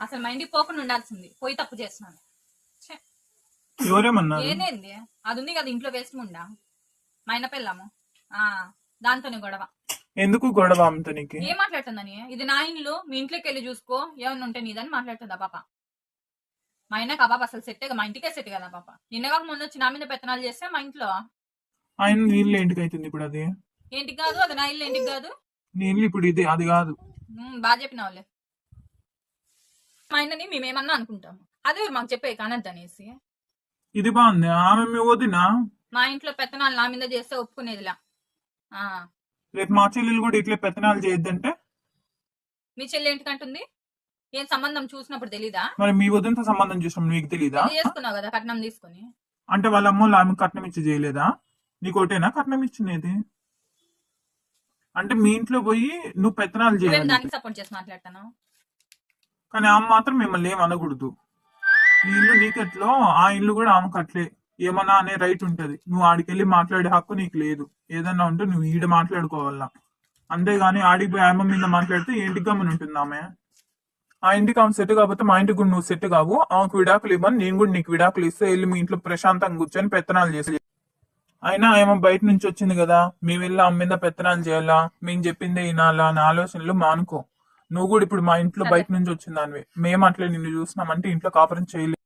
అసలు మా ఇంటికి పోకుండా ఉండాల్సింది, పోయి తప్పు చేస్తున్నాను. ఎవరేమన్నారు? ఏనేంది అది ఉంది కదా ఇంట్లో వేస్ట్ ముండా, మా ఆయన పెళ్ళాము, దాంతోనే గొడవ. ఎందుకు గొడవ ఆమెతో నీకు? ఏం మాట్లాడుతుందని? ఇది నా ఇల్లు, మీ ఇంట్లోకి వెళ్ళి చూసుకో, ఏమన్నా ఉంటే నీదని మాట్లాడుతుందా పాప. మా ఆయనకు ఆ పాప అసలు సెట్, మా ఇంటికే సెట్ కదా పాప. నిన్నగాక ముందు వచ్చి నా మీద పెత్తనాలు చేస్తే మా ఇంట్లో. ఆయన నీళ్ళు ఏంటికి అవుతుంది ఇప్పుడు? అది ఏంటికి కాదు, అది నా ఇల్లు ఏంటికి కాదు. నీళ్ళు ఇప్పుడు ఇది అది కాదు. బాగా చెప్పిన వాళ్ళే. మా ఆయనని మేమేమన్నా అనుకుంటాము, అదే మాకు చెప్పే కానద్దు అనేసి. ఇది బాగుంది. ఆమె మీ వదినా? మా ఇంట్లో పెత్తనాలు నా మీద చేస్తే ఒప్పుకునేదిలా. రేపు మా చెల్లెలు కూడా ఇట్లా పెత్తనాలు చేయొద్దంటే? మీ చెల్లి ఏంటికంటుంది? ఏం సంబంధం చూసినప్పుడు తెలీదా? మరి మీ వదినతో సంబంధం చూసినప్పుడు మీకు తెలీదా? చేసుకున్నావు కదా కట్నం తీసుకుని. అంటే వాళ్ళ అమ్మ ఆమె కట్నం ఇచ్చి చేయలేదా? నీకోటేనా కట్నం ఇచ్చినది? అంటే మీ ఇంట్లో పోయి నువ్వు పెత్తనాలు చేయాలి, దానికి సపోర్ట్ చేసి మాట్లాడతాను. కానీ ఆమె మాత్రం మిమ్మల్ని ఏం అనకూడదు. ఈ ఇల్లు నీకెట్లో, ఆ ఇల్లు కూడా ఆమె కట్లే. ఏమన్నా అనే రైట్ ఉంటది. నువ్వు ఆడికెళ్ళి మాట్లాడే హక్కు నీకు లేదు. ఏదన్నా ఉంటే నువ్వు ఈడ మాట్లాడుకోవాలా, అంతేగాని ఆడికి పోయి ఆమె మీద మాట్లాడితే ఏంటికి గమని ఉంటుంది ఆమె. ఆ ఇంటికి ఆమె సెట్ కాకపోతే మా ఇంటికి కూడా నువ్వు సెట్ కావు. ఆమెకు విడాకులు ఇవ్వని, నేను కూడా నీకు విడాకులు ఇస్తే వెళ్ళి మీ ఇంట్లో ప్రశాంతంగా కూర్చొని పెత్తనాలు చేసి. అయినా ఏమో బయట నుంచి వచ్చింది కదా, మేము వెళ్ళి ఆమె మీద పెత్తనాలు చేయాలా, మేము చెప్పిందే వినాలా అనే ఆలోచనలు మానుకో. నువ్వు కూడా ఇప్పుడు మా ఇంట్లో బయట నుంచి వచ్చిందానివి. మేము అట్లే నిన్ను చూసినామంటే ఇంట్లో కాపురం చేయలేదు.